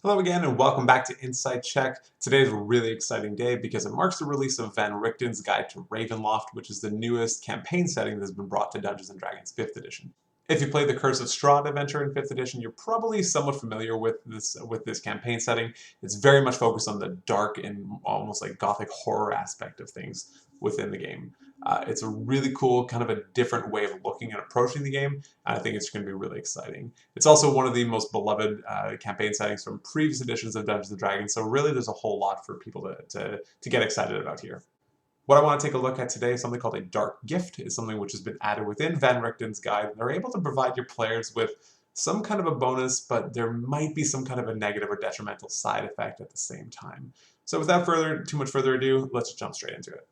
Hello again and welcome back to Insight Check. Today is a really exciting day because it marks the release of Van Richten's Guide to Ravenloft, which is the newest campaign setting that has been brought to Dungeons & Dragons 5th edition. If you played the Curse of Strahd adventure in 5th edition, you're probably somewhat familiar with this campaign setting. It's very much focused on the dark and almost like gothic horror aspect of things within the game. It's a really cool, kind of a different way of looking and approaching the game, and I think it's going to be really exciting. It's also one of the most beloved campaign settings from previous editions of Dungeons & Dragons, so really there's a whole lot for people to get excited about here. What I want to take a look at today is something called a Dark Gift. It's something which has been added within Van Richten's guide. They're able to provide your players with some kind of a bonus, but there might be some kind of a negative or detrimental side effect at the same time. So without too much further ado, let's jump straight into it.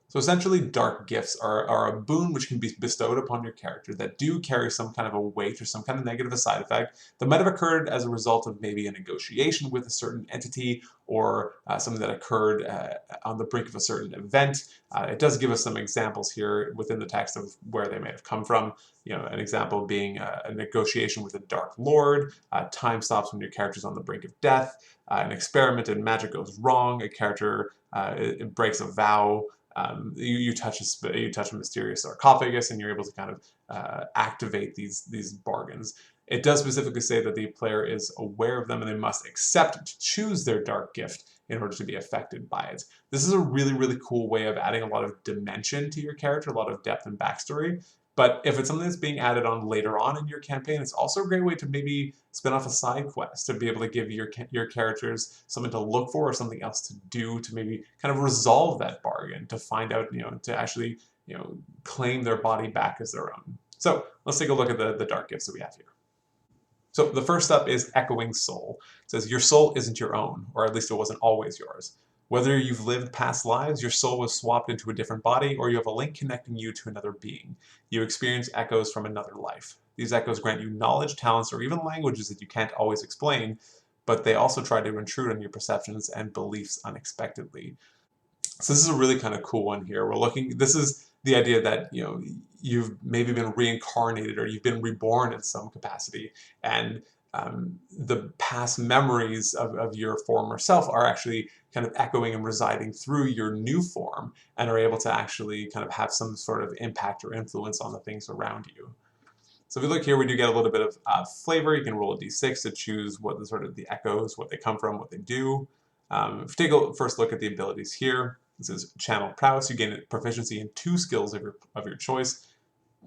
So essentially, dark gifts are a boon which can be bestowed upon your character that do carry some kind of a weight or some kind of negative side effect that might have occurred as a result of maybe a negotiation with a certain entity or something that occurred on the brink of a certain event. It does give us some examples here within the text of where they may have come from. You know, an example being a negotiation with a Dark Lord, time stops when your character's on the brink of death, an experiment in magic goes wrong, a character it breaks a vow. You touch a mysterious sarcophagus, and you're able to kind of activate these bargains. It does specifically say that the player is aware of them and they must accept to choose their dark gift in order to be affected by it. This is a really cool way of adding a lot of dimension to your character, a lot of depth and backstory. But if it's something that's being added on later on in your campaign, it's also a great way to maybe spin off a side quest, to be able to give your characters something to look for or something else to do to maybe kind of resolve that bargain, to find out, to actually, claim their body back as their own. So let's take a look at the dark gifts that we have here. So the first up is Echoing Soul. It says, your soul isn't your own, or at least it wasn't always yours. Whether you've lived past lives, your soul was swapped into a different body, or you have a link connecting you to another being. You experience echoes from another life. These echoes grant you knowledge, talents, or even languages that you can't always explain, but they also try to intrude on your perceptions and beliefs unexpectedly. So this is a really kind of cool one here. This is the idea that, you've maybe been reincarnated or you've been reborn in some capacity, and the past memories of your former self are actually kind of echoing and residing through your new form and are able to actually kind of have some sort of impact or influence on the things around you. So if you look here, we do get a little bit of flavor. You can roll a d6 to choose what the echoes, what they come from, what they do. If you take a first look at the abilities here, this is Channel Prowess. You gain proficiency in 2 skills of your choice.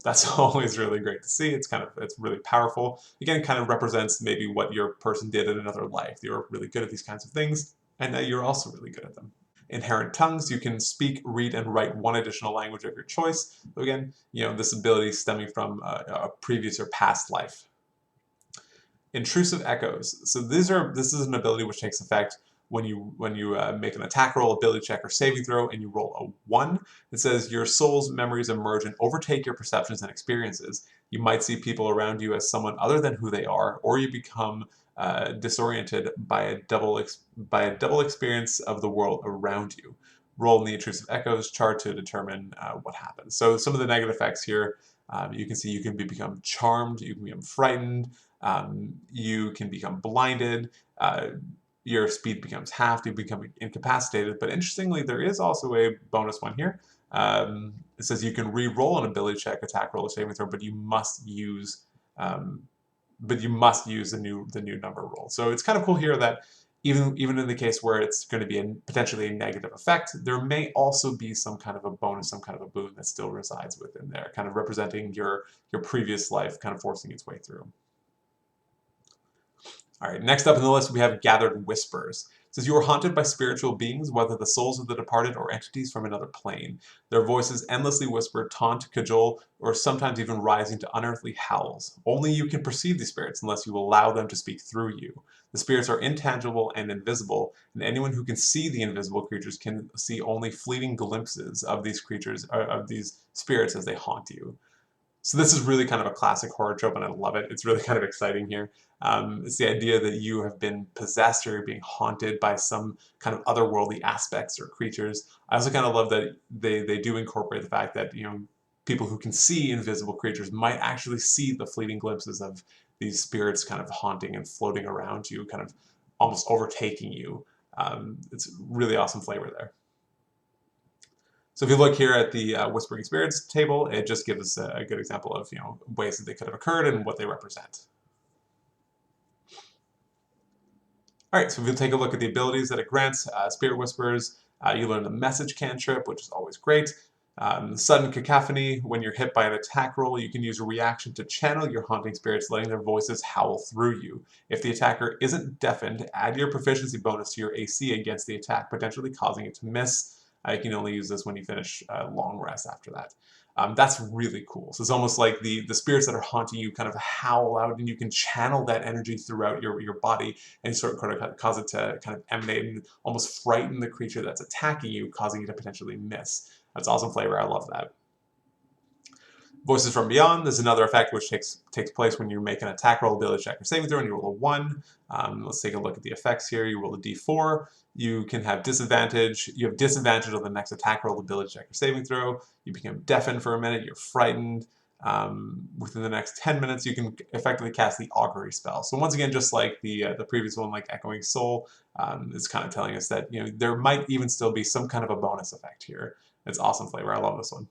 That's always really great to see. It's really powerful. Again, kind of represents maybe what your person did in another life. They were really good at these kinds of things, and now you're also really good at them. Inherent Tongues, you can speak, read, and write 1 additional language of your choice. So again, this ability stemming from a previous or past life. Intrusive Echoes. So this is an ability which takes effect when you make an attack roll, ability check, or saving throw, and you roll a 1. It says your soul's memories emerge and overtake your perceptions and experiences. You might see people around you as someone other than who they are, or you become disoriented by a double experience of the world around you. Roll in the Intrusive Echoes chart to determine what happens. So some of the negative effects here, you can see you can become charmed, you can become frightened, you can become blinded, your speed becomes halved, you become incapacitated. But interestingly, there is also a bonus one here. It says you can re-roll an ability check, attack roll, or saving throw, but you must use the new number roll. So it's kind of cool here that even in the case where it's going to be potentially a negative effect, there may also be some kind of a bonus, some kind of a boon that still resides within there, kind of representing your previous life, kind of forcing its way through. All right, next up in the list we have Gathered Whispers. It says you are haunted by spiritual beings, whether the souls of the departed or entities from another plane. Their voices endlessly whisper, taunt, cajole, or sometimes even rising to unearthly howls. Only you can perceive these spirits unless you allow them to speak through you. The spirits are intangible and invisible, and anyone who can see the invisible creatures can see only fleeting glimpses of these spirits as they haunt you. So this is really kind of a classic horror trope, and I love it. It's really kind of exciting here. It's the idea that you have been possessed or you're being haunted by some kind of otherworldly aspects or creatures. I also kind of love that they do incorporate the fact that people who can see invisible creatures might actually see the fleeting glimpses of these spirits kind of haunting and floating around you, kind of almost overtaking you. It's really awesome flavor there. So if you look here at the Whispering Spirits table, it just gives us a good example of ways that they could have occurred and what they represent. All right, so if you take a look at the abilities that it grants, Spirit Whispers, you learn the Message cantrip, which is always great. Sudden Cacophony, when you're hit by an attack roll, you can use a reaction to channel your haunting spirits, letting their voices howl through you. If the attacker isn't deafened, add your proficiency bonus to your AC against the attack, potentially causing it to miss. You can only use this when you finish a long rest after that. That's really cool. So it's almost like the spirits that are haunting you kind of howl out, and you can channel that energy throughout your body and sort of cause it to kind of emanate and almost frighten the creature that's attacking you, causing you to potentially miss. That's awesome flavor. I love that. Voices from Beyond, there's another effect which takes place when you make an attack roll, ability check, or saving throw, and you roll a 1. Let's take a look at the effects here. You roll a d4. You can have disadvantage. You have disadvantage on the next attack roll, ability check, or saving throw. You become deafened for a minute. You're frightened. Within the next 10 minutes, you can effectively cast the Augury spell. So once again, just like the previous one, like Echoing Soul, it's kind of telling us that there might even still be some kind of a bonus effect here. It's awesome flavor. I love this one.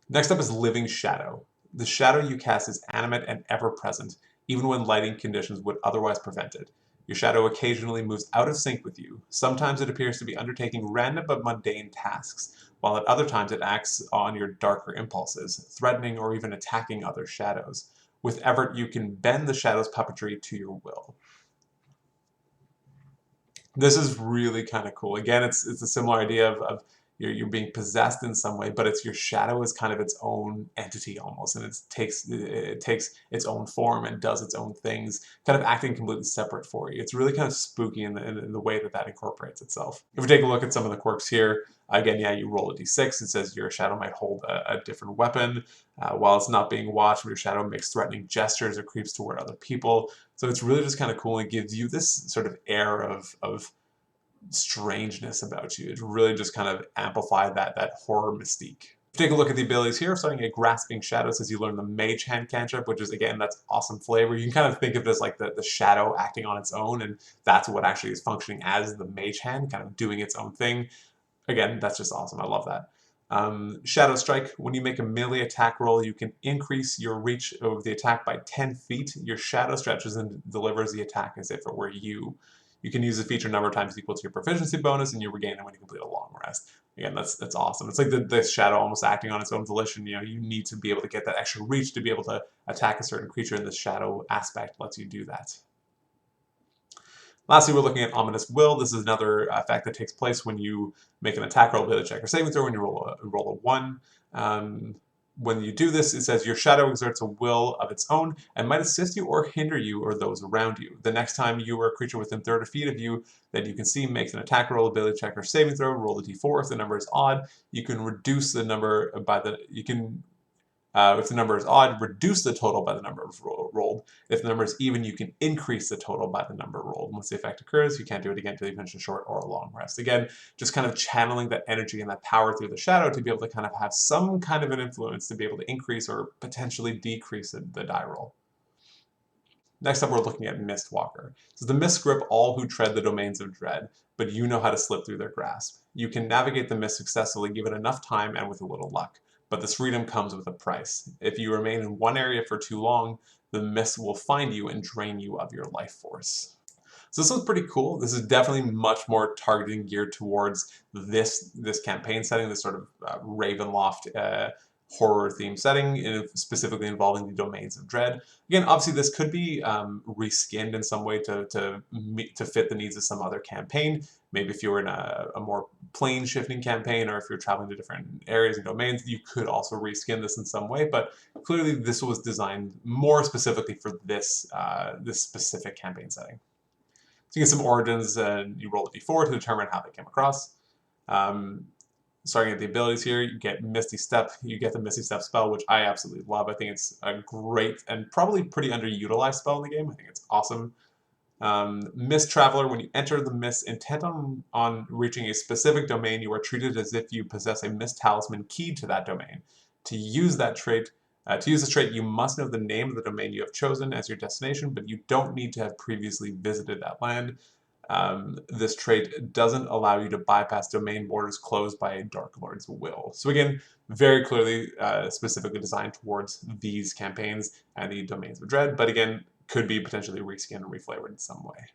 Next up is Living Shadow. The shadow you cast is animate and ever-present, even when lighting conditions would otherwise prevent it. Your shadow occasionally moves out of sync with you. Sometimes it appears to be undertaking random but mundane tasks, while at other times it acts on your darker impulses, threatening or even attacking other shadows. With Evert, you can bend the shadow's puppetry to your will. This is really kind of cool. Again, it's a similar idea of you're being possessed in some way, but it's your shadow is kind of its own entity almost, and it takes its own form and does its own things, kind of acting completely separate for you. It's really kind of spooky in the way that incorporates itself. If we take a look at some of the quirks here, again, yeah, you roll a d6. It says your shadow might hold a different weapon. While it's not being watched, your shadow makes threatening gestures or creeps toward other people. So it's really just kind of cool. It gives you this sort of air of strangeness about you. It really just kind of amplified that horror mystique. Take a look at the abilities here, starting at Grasping Shadows as you learn the Mage Hand cantrip, which is, again, that's awesome flavor. You can kind of think of it as like the shadow acting on its own, and that's what actually is functioning as the Mage Hand, kind of doing its own thing. Again, that's just awesome. I love that. Shadow Strike, when you make a melee attack roll, you can increase your reach of the attack by 10 feet. Your shadow stretches and delivers the attack as if it were you. You can use the feature number of times equal to your proficiency bonus, and you regain it when you complete a long rest. Again, that's awesome. It's like the shadow almost acting on its own volition. You need to be able to get that extra reach to be able to attack a certain creature, and the shadow aspect lets you do that. Lastly, we're looking at Ominous Will. This is another effect that takes place when you make an attack roll, ability check, or saving throw, when you roll a 1. When you do this, it says your shadow exerts a will of its own and might assist you or hinder you or those around you. The next time you or a creature within 30 feet of you that you can see makes an attack roll, ability check, or saving throw, roll a d4. If the number is odd, you can reduce the number by the if the number is odd, reduce the total by the number rolled. If the number is even, you can increase the total by the number rolled. Once the effect occurs, you can't do it again until you finish a short or a long rest. Again, just kind of channeling that energy and that power through the shadow to be able to kind of have some kind of an influence to be able to increase or potentially decrease the die roll. Next up, we're looking at Mistwalker. So the Mist grip all who tread the domains of dread, but you know how to slip through their grasp. You can navigate the mist successfully given enough time and with a little luck. But this freedom comes with a price. If you remain in one area for too long, the mist will find you and drain you of your life force. So this was pretty cool. This is definitely much more targeting geared towards this campaign setting, this sort of Ravenloft horror theme setting, specifically involving the domains of dread. Again, obviously this could be reskinned in some way to fit the needs of some other campaign. Maybe if you were in a more plane shifting campaign, or if you're traveling to different areas and domains, you could also reskin this in some way. But clearly this was designed more specifically for this specific campaign setting. So you get some origins, and you roll a d4 to determine how they came across. Starting at the abilities here, you get Misty Step. You get the Misty Step spell, which I absolutely love. I think it's a great and probably pretty underutilized spell in the game. I think it's awesome. Mist Traveler, when you enter the mist intent on reaching a specific domain, you are treated as if you possess a mist talisman keyed to that domain. To use that trait, To use this trait, you must know the name of the domain you have chosen as your destination, but you don't need to have previously visited that land. This trait doesn't allow you to bypass domain borders closed by a Dark Lord's will. So again, very clearly specifically designed towards these campaigns and the Domains of Dread, but again, could be potentially reskinned and reflavored in some way.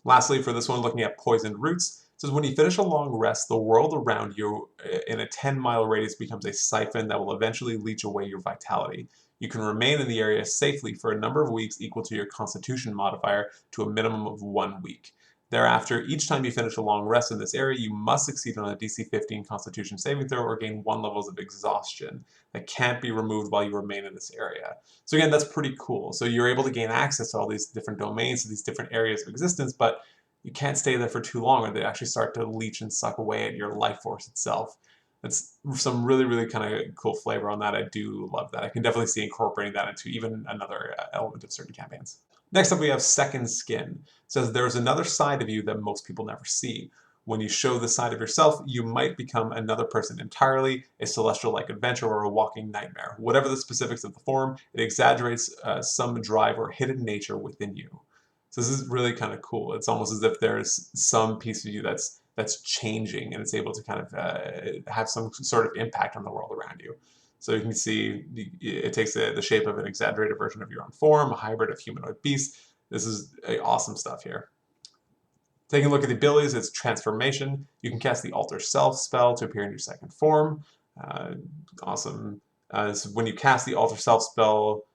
Lastly, for this one, looking at poisoned roots, it says when you finish a long rest, the world around you in a 10-mile radius becomes a siphon that will eventually leach away your vitality. You can remain in the area safely for a number of weeks equal to your constitution modifier to a minimum of 1 week. Thereafter, each time you finish a long rest in this area, you must succeed on a DC 15 Constitution saving throw or gain 1 level of exhaustion that can't be removed while you remain in this area. So again, that's pretty cool. So you're able to gain access to all these different domains, to these different areas of existence, but you can't stay there for too long or they actually start to leech and suck away at your life force itself. That's some really, really kind of cool flavor on that. I do love that. I can definitely see incorporating that into even another element of certain campaigns. Next up, we have Second Skin. It says there's another side of you that most people never see. When you show this side of yourself, you might become another person entirely, a celestial-like adventurer or a walking nightmare. Whatever the specifics of the form, it exaggerates some drive or hidden nature within you. So this is really kind of cool. It's almost as if there's some piece of you that's changing and it's able to kind of have some sort of impact on the world around you. So you can see it takes the shape of an exaggerated version of your own form, a hybrid of humanoid beast. This is awesome stuff here. Taking a look at the abilities, it's transformation. You can cast the Alter Self spell to appear in your second form. Awesome. So when you cast the Alter Self spell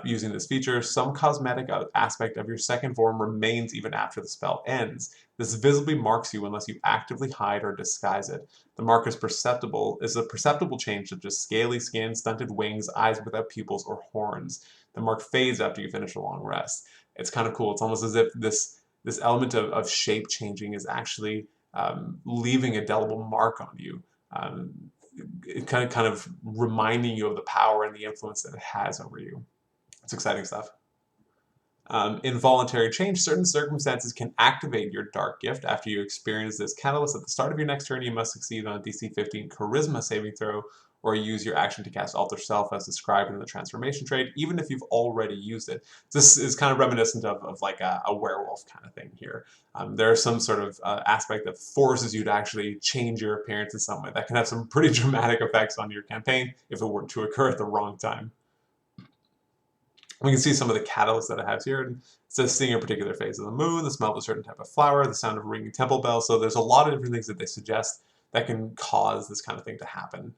using this feature, some cosmetic aspect of your second form remains even after the spell ends. This visibly marks you unless you actively hide or disguise it. The mark is a perceptible change such as scaly skin, stunted wings, eyes without pupils, or horns. The mark fades after you finish a long rest. It's kind of cool. It's almost as if this element of shape changing is actually leaving a indelible mark on you. It kind of reminding you of the power and the influence that it has over you. It's exciting stuff. Involuntary Change. Certain circumstances can activate your Dark Gift. After you experience this catalyst at the start of your next turn, you must succeed on a DC 15 Charisma saving throw or use your action to cast Alter Self as described in the transformation trait, even if you've already used it. This is kind of reminiscent of like a werewolf kind of thing here. There's some sort of aspect that forces you to actually change your appearance in some way. That can have some pretty dramatic effects on your campaign if it were to occur at the wrong time. We can see some of the catalysts that it has here. It says seeing a particular phase of the moon, the smell of a certain type of flower, the sound of a ringing temple bell. So there's a lot of different things that they suggest that can cause this kind of thing to happen.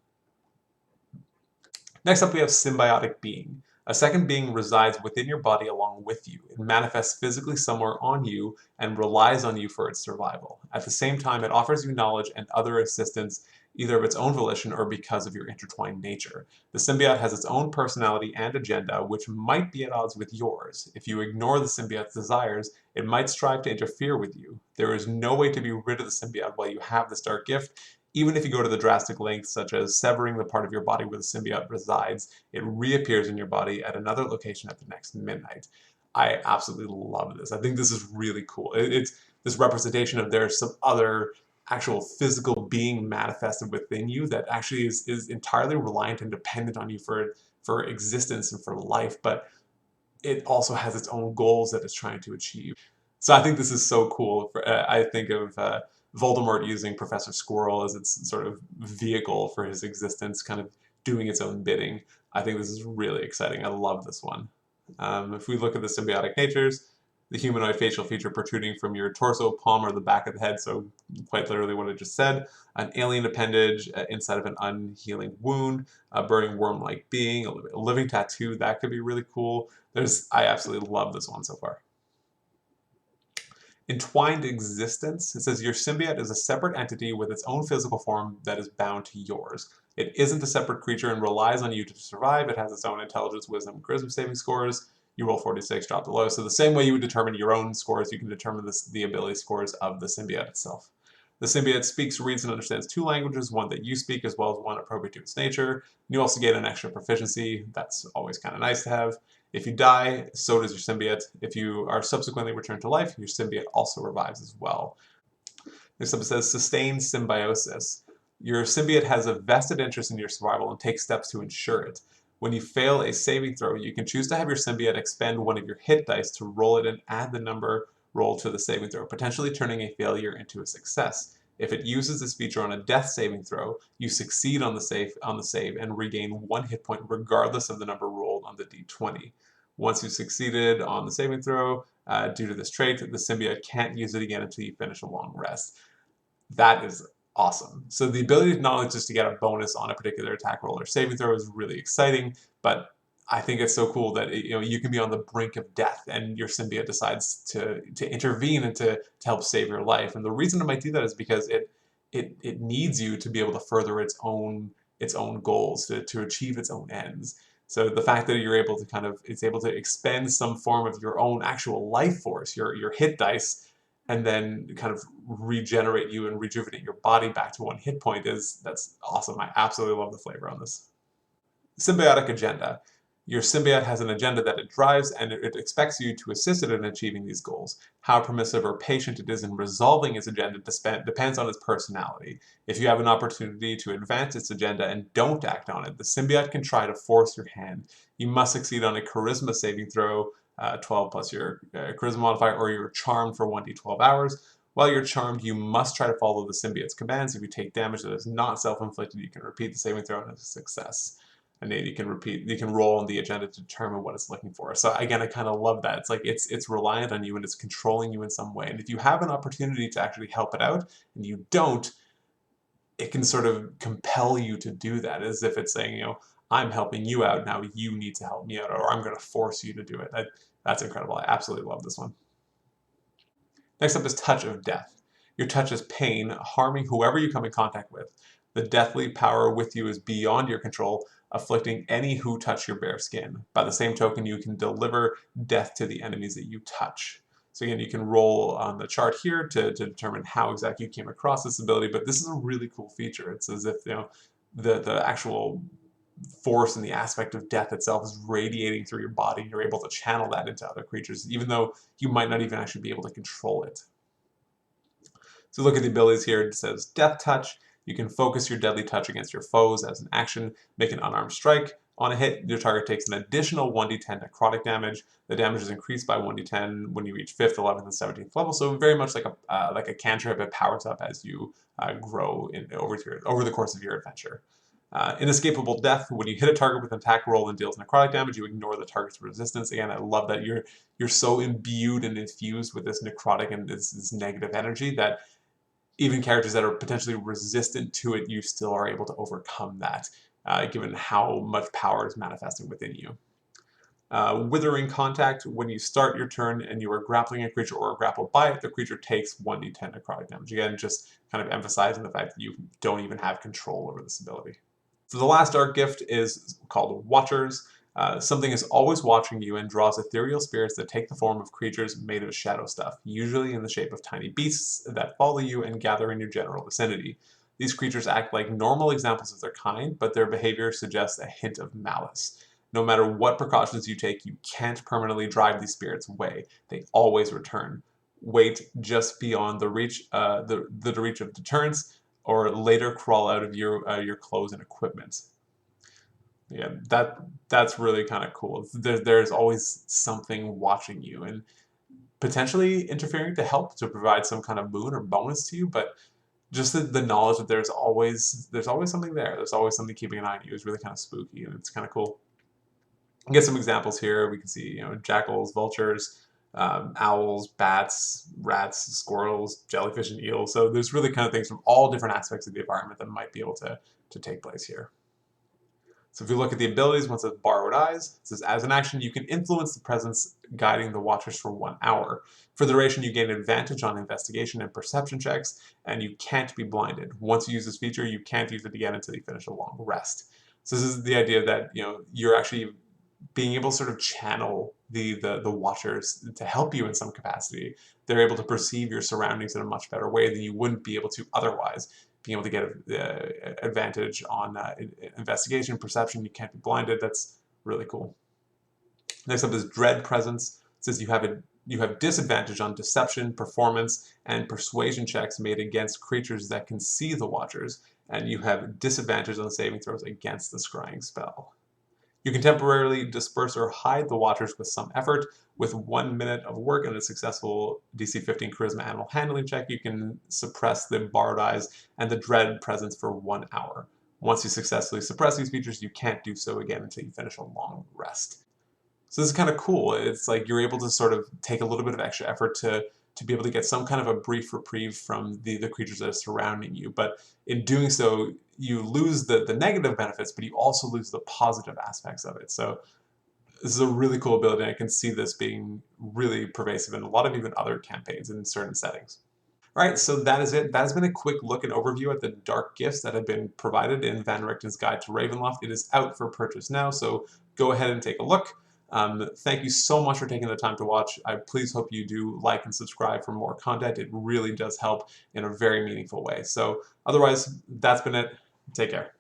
Next up, we have Symbiotic Being. A second being resides within your body along with you. It manifests physically somewhere on you and relies on you for its survival. At the same time, it offers you knowledge and other assistance either of its own volition or because of your intertwined nature. The symbiote has its own personality and agenda, which might be at odds with yours. If you ignore the symbiote's desires, it might strive to interfere with you. There is no way to be rid of the symbiote while you have this dark gift. Even if you go to the drastic lengths, such as severing the part of your body where the symbiote resides, it reappears in your body at another location at the next midnight. I absolutely love this. I think this is really cool. It's this representation of there's some other actual physical being manifested within you that actually is entirely reliant and dependent on you for existence and for life, but it also has its own goals that it's trying to achieve. So I think this is so cool. I think of Voldemort using Professor Squirrel as its sort of vehicle for his existence, kind of doing its own bidding. I think this is really exciting. I love this one. If we look at the symbiotic natures, the humanoid facial feature protruding from your torso, palm, or the back of the head, so quite literally what I just said. An alien appendage inside of an unhealing wound, a burning worm-like being, a living tattoo, that could be really cool. I absolutely love this one so far. Entwined existence. It says your symbiote is a separate entity with its own physical form that is bound to yours. It isn't a separate creature and relies on you to survive. It has its own intelligence, wisdom, charisma saving scores. You roll 46, drop the low. So the same way you would determine your own scores, you can determine the ability scores of the symbiote itself. The symbiote speaks, reads, and understands 2 languages, one that you speak as well as one appropriate to its nature. You also get an extra proficiency. That's always kind of nice to have. If you die, so does your symbiote. If you are subsequently returned to life, your symbiote also revives as well. Next up it says sustained symbiosis. Your symbiote has a vested interest in your survival and takes steps to ensure it. When you fail a saving throw, you can choose to have your symbiote expend one of your hit dice to roll it and add the number rolled to the saving throw, potentially turning a failure into a success. If it uses this feature on a death saving throw, you succeed on the save and regain 1 hit point regardless of the number rolled on the d20. Once you've succeeded on the saving throw, due to this trait, the symbiote can't use it again until you finish a long rest. That is awesome. So the ability not only just to get a bonus on a particular attack roll or saving throw is really exciting, but I think it's so cool that you can be on the brink of death and your symbiote decides to intervene and to help save your life. And the reason it might do that is because it needs you to be able to further its own goals, to achieve its own ends. So the fact that you're able to it's able to expend some form of your own actual life force, your hit dice, and then kind of regenerate you and rejuvenate your body back to 1 hit point that's awesome. I absolutely love the flavor on this. Symbiotic agenda. Your symbiote has an agenda that it drives, and it expects you to assist it in achieving these goals. How permissive or patient it is in resolving its agenda depends on its personality. If you have an opportunity to advance its agenda and don't act on it, the symbiote can try to force your hand. You must succeed on a charisma saving throw, 12 plus your charisma modifier, or you're charmed for 1d12 hours. While you're charmed, you must try to follow the symbiote's commands. If you take damage that is not self-inflicted, you can repeat the saving throw and it's a success. And then you can roll on the agenda to determine what it's looking for. So again, I kind of love that. It's like it's reliant on you and it's controlling you in some way. And if you have an opportunity to actually help it out and you don't, it can sort of compel you to do that, as if it's saying, I'm helping you out, now you need to help me out, or I'm going to force you to do it. That's incredible. I absolutely love this one. Next up is Touch of Death. Your touch is pain, harming whoever you come in contact with. The deathly power with you is beyond your control, afflicting any who touch your bare skin. By the same token, you can deliver death to the enemies that you touch. So again, you can roll on the chart here to determine how exactly you came across this ability, but this is a really cool feature. It's as if the actual force and the aspect of death itself is radiating through your body. You're able to channel that into other creatures, even though you might not even actually be able to control it. So look at the abilities here. It says Death Touch. You can focus your deadly touch against your foes as an action, make an unarmed strike. On a hit, your target takes an additional 1d10 necrotic damage. The damage is increased by 1d10 when you reach 5th, 11th, and 17th level, so very much like a cantrip. It powers up as you grow over the course of your adventure. Inescapable Death. When you hit a target with an attack roll and deals necrotic damage, you ignore the target's resistance. Again, I love that you're so imbued and infused with this necrotic and this negative energy that even characters that are potentially resistant to it, you still are able to overcome that, given how much power is manifesting within you. Withering Contact. When you start your turn and you are grappling a creature or grappled by it, the creature takes 1d10 necrotic damage. Again, just kind of emphasizing the fact that you don't even have control over this ability. So the last dark gift is called Watchers. Something is always watching you and draws ethereal spirits that take the form of creatures made of shadow stuff, usually in the shape of tiny beasts that follow you and gather in your general vicinity. These creatures act like normal examples of their kind, but their behavior suggests a hint of malice. No matter what precautions you take, you can't permanently drive these spirits away. They always return. Wait just beyond the reach of deterrence, or later crawl out of your clothes and equipment. Yeah, that's really kind of cool. There's always something watching you and potentially interfering to help to provide some kind of boon or bonus to you, but just the knowledge that there's always something there. There's always something keeping an eye on you is really kind of spooky, and it's kind of cool. Get some examples here. We can see jackals, vultures, owls, bats, rats, squirrels, jellyfish, and eels. So there's really kind of things from all different aspects of the environment that might be able to take place here. So if you look at the abilities, one says Borrowed Eyes. It says, as an action, you can influence the presence guiding the watchers for 1 hour. For the duration, you gain advantage on investigation and perception checks, and you can't be blinded. Once you use this feature, you can't use it again until you finish a long rest. So this is the idea that you're actually being able to sort of channel the watchers to help you in some capacity. They're able to perceive your surroundings in a much better way than you wouldn't be able to otherwise. Being able to get advantage on investigation, perception, you can't be blinded. That's really cool. Next up is Dread Presence. It says you have disadvantage on deception, performance, and persuasion checks made against creatures that can see the watchers, and you have disadvantage on saving throws against the scrying spell. You can temporarily disperse or hide the Watchers with some effort. With 1 minute of work and a successful DC 15 Charisma Animal Handling check, you can suppress the Borrowed Eyes and the Dread presence for 1 hour. Once you successfully suppress these features, you can't do so again until you finish a long rest. So this is kind of cool. It's like you're able to sort of take a little bit of extra effort to be able to get some kind of a brief reprieve from the creatures that are surrounding you. But in doing so, you lose the negative benefits, but you also lose the positive aspects of it. So this is a really cool ability, and I can see this being really pervasive in a lot of even other campaigns in certain settings. All right, so that is it. That has been a quick look and overview at the dark gifts that have been provided in Van Richten's Guide to Ravenloft. It is out for purchase now, so go ahead and take a look. Thank you so much for taking the time to watch. I please hope you do like and subscribe for more content. It really does help in a very meaningful way. So otherwise, that's been it. Take care.